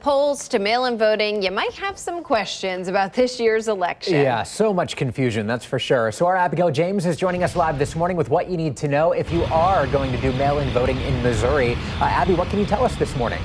Polls to mail-in voting, you might have some questions about this year's election. Yeah, so much confusion, that's for sure. So our Abigail James is joining us live this morning with what you need to know if you are going to do mail-in voting in Missouri. Abby, what can you tell us this morning?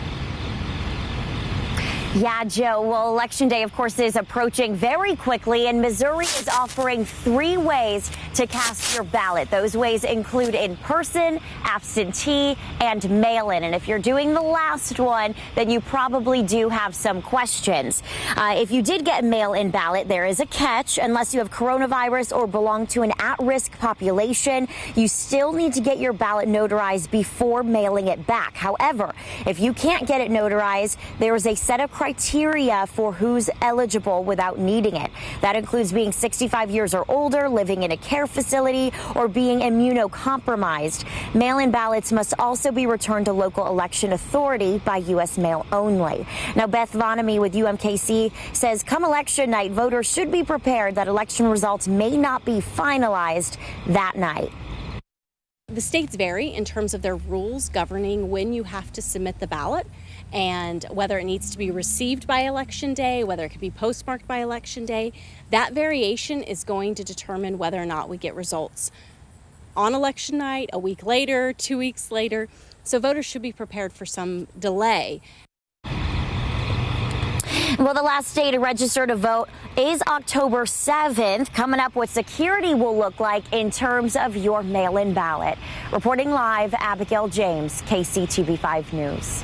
Yeah, Joe. Well, Election Day, of course, is approaching very quickly, and Missouri is offering 3 ways to cast your ballot. Those ways include in person, absentee, and mail-in. And if you're doing the last one, then you probably do have some questions. If you did get a mail-in ballot, there is a catch. Unless you have coronavirus or belong to an at-risk population, you still need to get your ballot notarized before mailing it back. However, if you can't get it notarized, there is a set of criteria for who's eligible without needing it. That includes being 65 years or older, living in a care facility, or being immunocompromised. Mail-in ballots must also be returned to local election authority by U.S. mail only. Now, Beth Vonamy with UMKC says come election night, voters should be prepared that election results may not be finalized that night. The states vary in terms of their rules governing when you have to submit the ballot and whether it needs to be received by Election Day, whether it can be postmarked by Election Day. That variation is going to determine whether or not we get results on election night, a week later, 2 weeks later. So voters should be prepared for some delay. Well, the last day to register to vote is October 7th. Coming up, what security will look like in terms of your mail-in ballot. Reporting live, Abigail James, KCTV5 News.